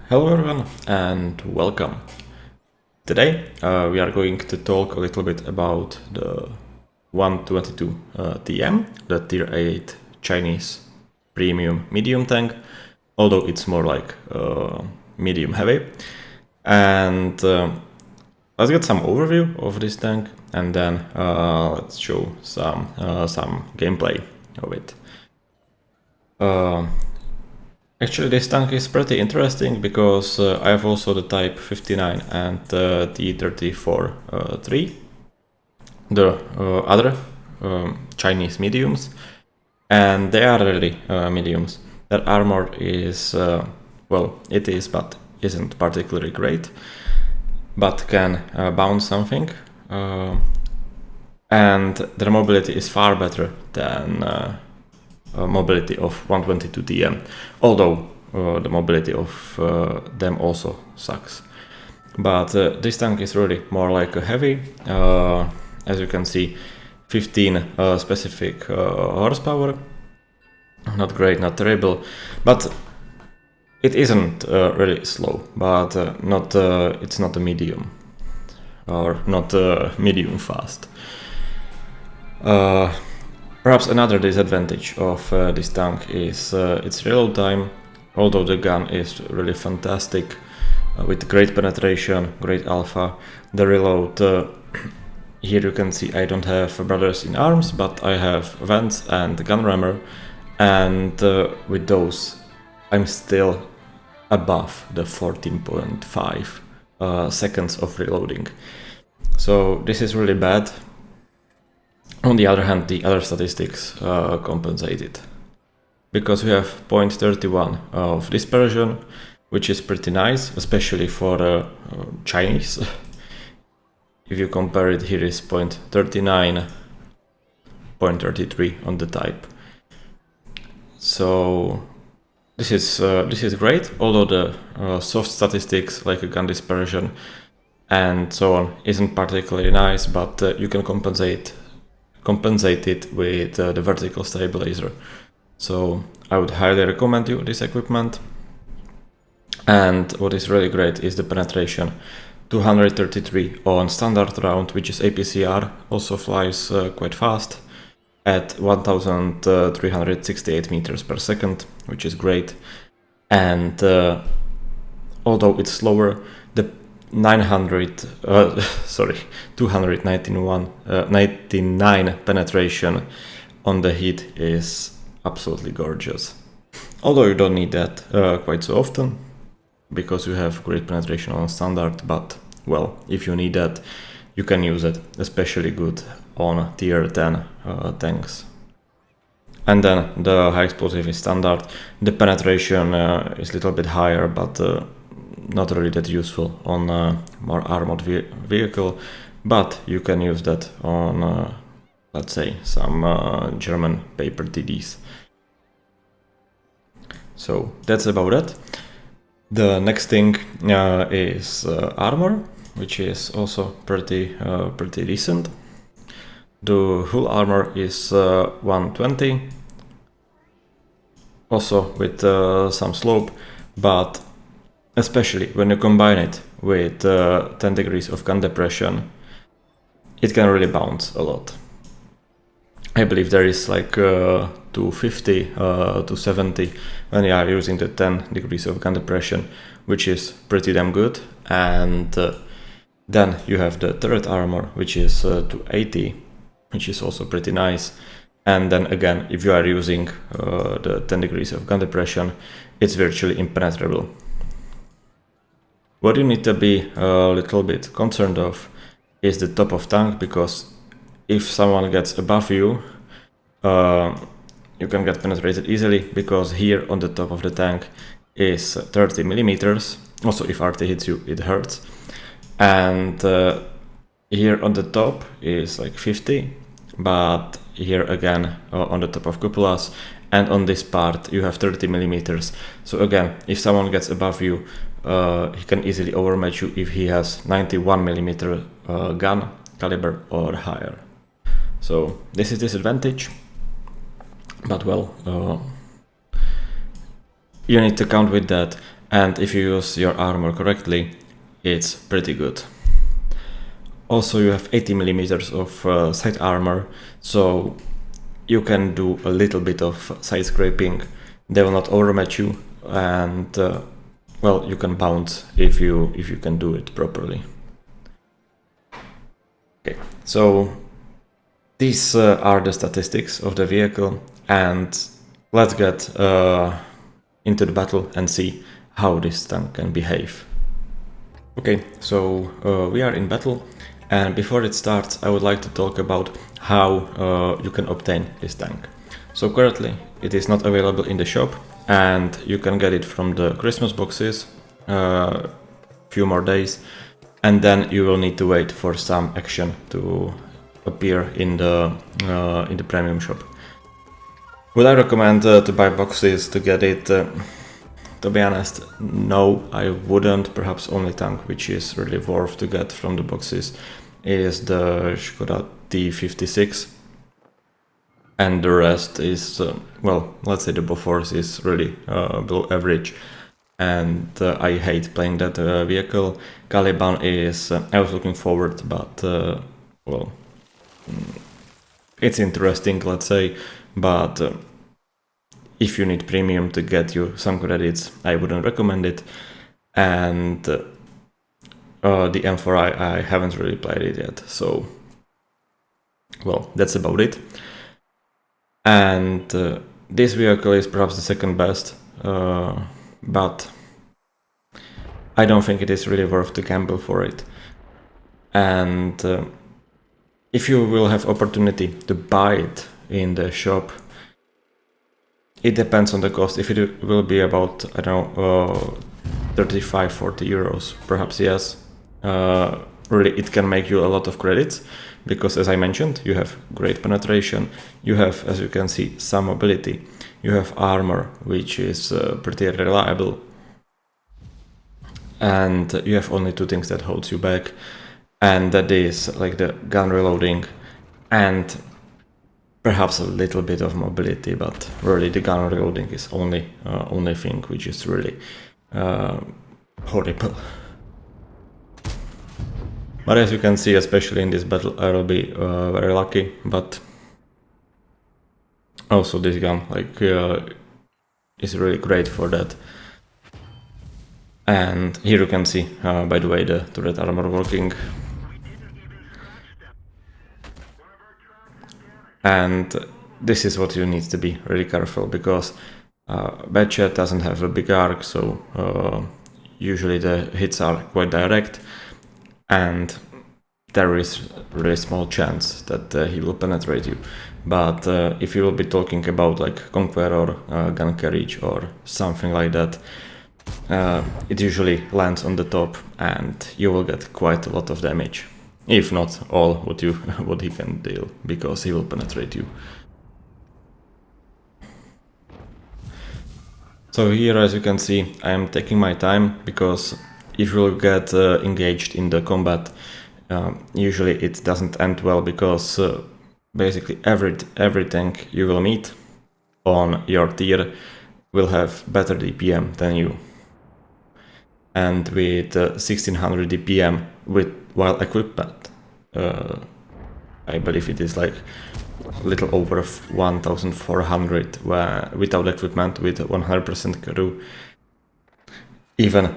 Hello everyone and welcome. Today we are going to talk a little bit about the 122 TM, the tier 8 Chinese premium medium tank, although it's more like medium heavy. And let's get some overview of this tank and then let's show some gameplay of it. Actually, this tank is pretty interesting because I have also the Type 59 and T-34-3, the other Chinese mediums, and they are really mediums. Their armor is, well, it is, but isn't particularly great, but can bounce something, and their mobility is far better than mobility of 122 TM, although the mobility of them also sucks. But this tank is really more like a heavy, as you can see, 15 specific horsepower, not great, not terrible, but it isn't really slow, but it's not a medium, or not medium fast. Perhaps another disadvantage of this tank is its reload time, although the gun is really fantastic, with great penetration, great alpha. The reload, here you can see I don't have brothers in arms, but I have vents and gun rammer, and with those I'm still above the 14.5 seconds of reloading. So this is really bad. On the other hand, the other statistics compensate it, because we have 0.31 of dispersion, which is pretty nice, especially for Chinese. If you compare it, here is 0.39, 0.33 on the Type. So this is great, although the soft statistics like a gun dispersion and so on isn't particularly nice, but you can compensate it with the vertical stabilizer. So I would highly recommend you this equipment. And what is really great is the penetration. 233 on standard round, which is APCR, also flies quite fast at 1368 meters per second, which is great. And although it's slower, the 299 penetration on the hit is absolutely gorgeous. Although you don't need that quite so often, because you have great penetration on standard, but well, if you need that, you can use it, especially good on tier 10 tanks. And then the high explosive is standard. The penetration is a little bit higher, but not really that useful on a more armored vehicle, but you can use that on, let's say, some German paper TDs. So that's about it. The next thing is armor, which is also pretty decent. The hull armor is 120, also with some slope, but especially when you combine it with 10 degrees of gun depression, it can really bounce a lot. I believe there is like 250 to 70 when you are using the 10 degrees of gun depression, which is pretty damn good. And then you have the turret armor, which is 280, which is also pretty nice. And then again, if you are using the 10 degrees of gun depression, it's virtually impenetrable. What you need to be a little bit concerned of is the top of tank, because if someone gets above you, you can get penetrated easily, because here on the top of the tank is 30 millimeters. Also, if RT hits you, it hurts. And here on the top is like 50, but here again on the top of cupolas and on this part you have 30 millimeters. So again, if someone gets above you, he can easily overmatch you if he has 91 millimeter gun caliber or higher. So this is disadvantage, but well, you need to count with that. and if you use your armor correctly, it's pretty good. Also, you have 80 millimeters of side armor, so you can do a little bit of side scraping. They will not overmatch you, and well, you can bounce if you can do it properly. Okay, so these are the statistics of the vehicle, and let's get into the battle and see how this tank can behave. Okay, so we are in battle, and before it starts I would like to talk about how you can obtain this tank. So currently it is not available in the shop, and you can get it from the Christmas boxes few more days, and then you will need to wait for some action to appear in the premium shop. Would I recommend to buy boxes to get it? To be honest, no, I wouldn't. Perhaps only tank which is really worth to get from the boxes is the Skoda T56, and the rest is, well, let's say the Bofors is really below average, and I hate playing that vehicle. Caliban is, I was looking forward, but well, it's interesting, let's say, but if you need premium to get you some credits, I wouldn't recommend it. And the M4, I haven't really played it yet, so well, that's about it. And this vehicle is perhaps the second best, but I don't think it is really worth to gamble for it. And if you will have opportunity to buy it in the shop, it depends on the cost. If it will be about, I don't know, 35-40 euros, perhaps yes. Really, it can make you a lot of credits, because as I mentioned, you have great penetration, you have, as you can see, some mobility, you have armor, which is pretty reliable, and you have only two things that holds you back, and that is like the gun reloading and perhaps a little bit of mobility, but really the gun reloading is only thing which is really horrible. But as you can see, especially in this battle, I will be very lucky. But also this gun, like, is really great for that. And here you can see, by the way, the turret armor working. And this is what you need to be really careful, because Batchet doesn't have a big arc, so usually the hits are quite direct, and there is a really small chance that he will penetrate you. But if you will be talking about like Conqueror, gun carriage or something like that, it usually lands on the top and you will get quite a lot of damage. If not all what he can deal, because he will penetrate you. So here, as you can see, I am taking my time, because if you will get engaged in the combat, usually it doesn't end well, because basically every tank you will meet on your tier will have better DPM than you. And with 1600 DPM while equipment, I believe it is like a little over 1400 without equipment, with 100% crew. Even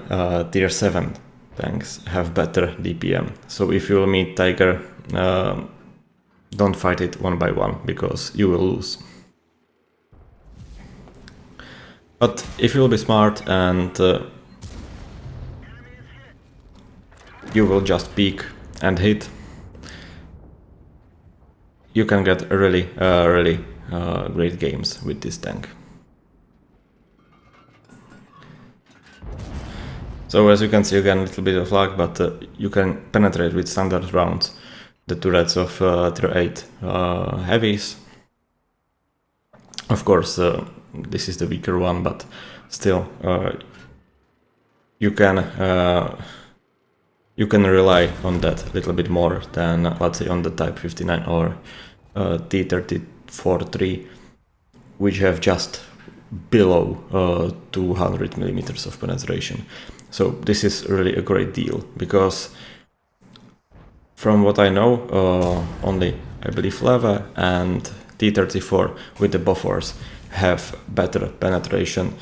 tier 7 tanks have better DPM. So if you will meet Tiger, don't fight it one by one, because you will lose. But if you will be smart and you will just peek and hit, you can get really great games with this tank. So as you can see, again, a little bit of luck, but you can penetrate with standard rounds the turrets of tier 8 heavies. Of course, this is the weaker one, but still, you can rely on that a little bit more than, let's say, on the Type 59 or T-34-3, which have just below 200 millimeters of penetration. So this is really a great deal, because from what I know, only I believe Leva and T-34 with the buffers have better penetration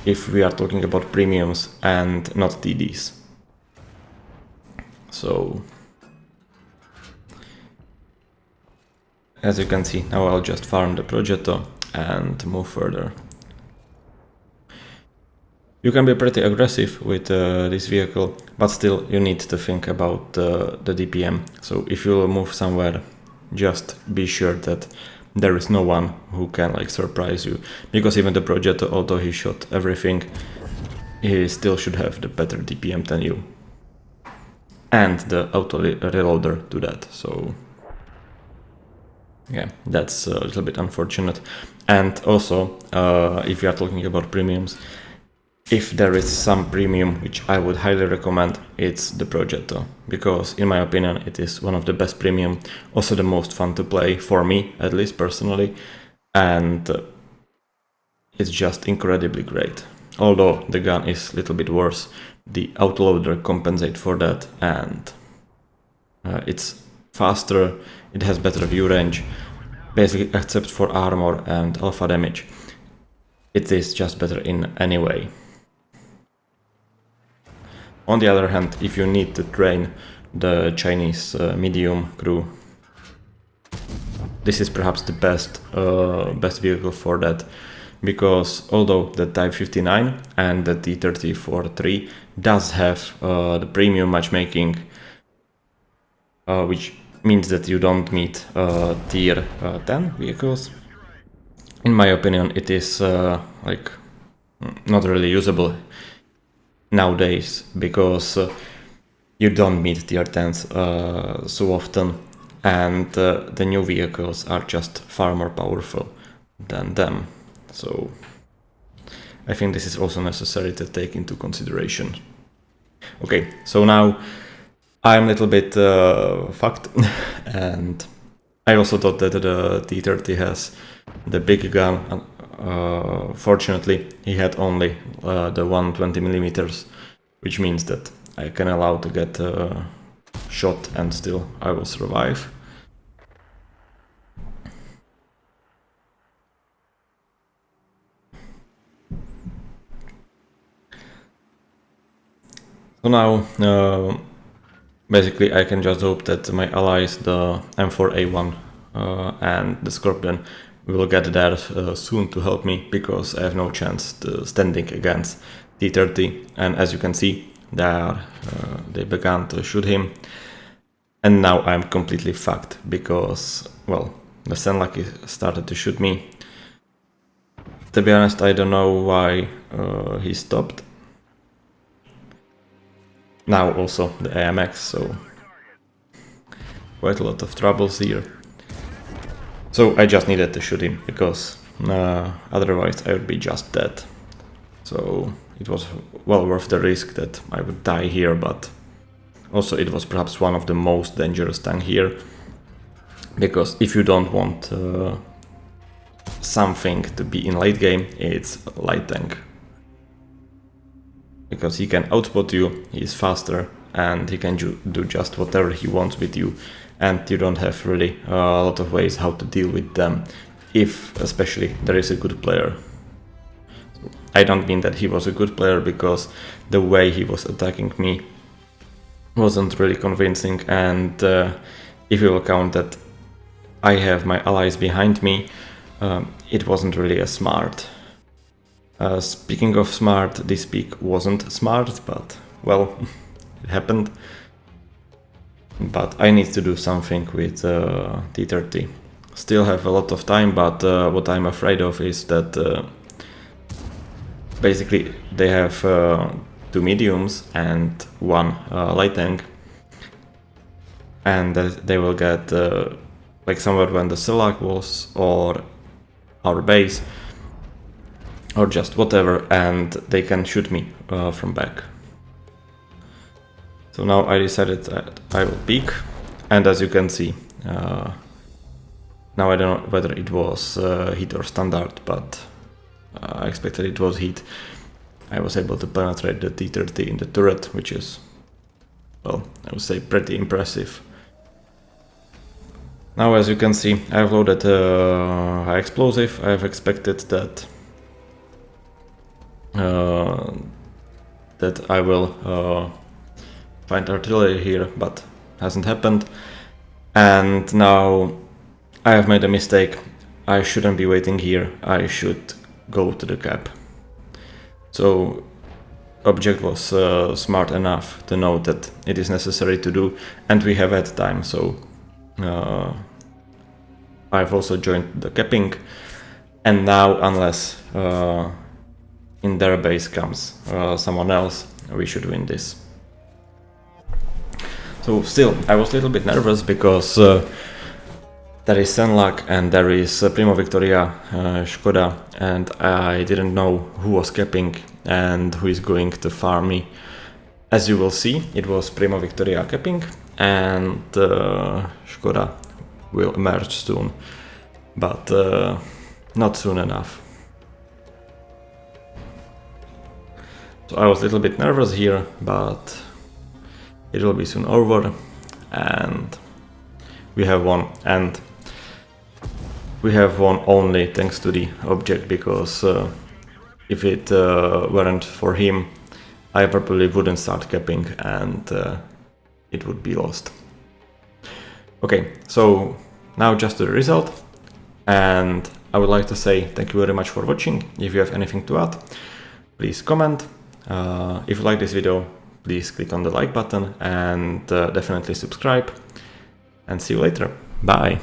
if we are talking about premiums and not TDs. So as you can see, now I'll just farm the Progetto and move further. You can be pretty aggressive with this vehicle, but still you need to think about the DPM. So if you move somewhere, just be sure that there is no one who can like surprise you, because even the Progetto, although he shot everything, he still should have the better DPM than you. And the auto reloader to that, so yeah, that's a little bit unfortunate. And also, if you are talking about premiums, if there is some premium which I would highly recommend, it's the Progetto, because in my opinion it is one of the best premium, also the most fun to play for me, at least personally, and it's just incredibly great. Although the gun is a little bit worse, the autoloader compensates for that, and it's faster, it has better view range, basically except for armor and alpha damage. It is just better in any way. On the other hand, if you need to train the Chinese medium crew, this is perhaps the best vehicle for that, because although the Type 59 and the T-34-3 does have the premium matchmaking, which means that you don't meet tier 10 vehicles, in my opinion it is like not really usable nowadays, because you don't meet tier 10s so often, and the new vehicles are just far more powerful than them. So I think this is also necessary to take into consideration. Okay, so now I'm a little bit fucked, and I also thought that the T-30 has the big gun. Fortunately, he had only the 120 millimeters, which means that I can allow to get shot and still I will survive. So now, basically I can just hope that my allies, the M4A1 and the Scorpion, will get there soon to help me, because I have no chance to standing against T-30, and as you can see, they began to shoot him, and now I'm completely fucked, because, well, the Senlaki started to shoot me. To be honest, I don't know why he stopped. Now also the AMX, so quite a lot of troubles here. So I just needed to shoot him, because otherwise I would be just dead. So it was well worth the risk that I would die here, but also it was perhaps one of the most dangerous tank here, because if you don't want something to be in late game, it's light tank. Because he can outspot you, he is faster, and he can do just whatever he wants with you, and you don't have really a lot of ways how to deal with them, if especially there is a good player. I don't mean that he was a good player, because the way he was attacking me wasn't really convincing, and if you will count that I have my allies behind me, it wasn't really as smart. Speaking of smart, this peak wasn't smart, but well, it happened. But I need to do something with T-30. Still have a lot of time, but what I'm afraid of is that basically they have 2 mediums and 1 light tank, and they will get like somewhere when the Selak was, or our base, or just whatever, and they can shoot me from back. So now I decided that I will peek, and as you can see, now I don't know whether it was hit or standard, but I expected it was heat. I was able to penetrate the T-30 in the turret, which is, well, I would say pretty impressive. Now, as you can see, I've loaded a high explosive. I've expected that that I will find artillery here, but hasn't happened. And now I have made a mistake. I shouldn't be waiting here. I should go to the cap. So object was smart enough to know that it is necessary to do, and we have had time. So I've also joined the capping, and now unless in their base comes someone else, we should win this. So still, I was a little bit nervous because there is Senlak and there is Primo Victoria Škoda, and I didn't know who was capping and who is going to farm me. As you will see, it was Primo Victoria capping, and Škoda will emerge soon, but not soon enough. So I was a little bit nervous here, but it will be soon over, and we have won. And we have won only thanks to the object, because if it weren't for him, I probably wouldn't start capping, and it would be lost. Okay, so now just the result, and I would like to say thank you very much for watching. If you have anything to add, please comment. If you like this video, please click on the like button and definitely subscribe, and see you later. Bye!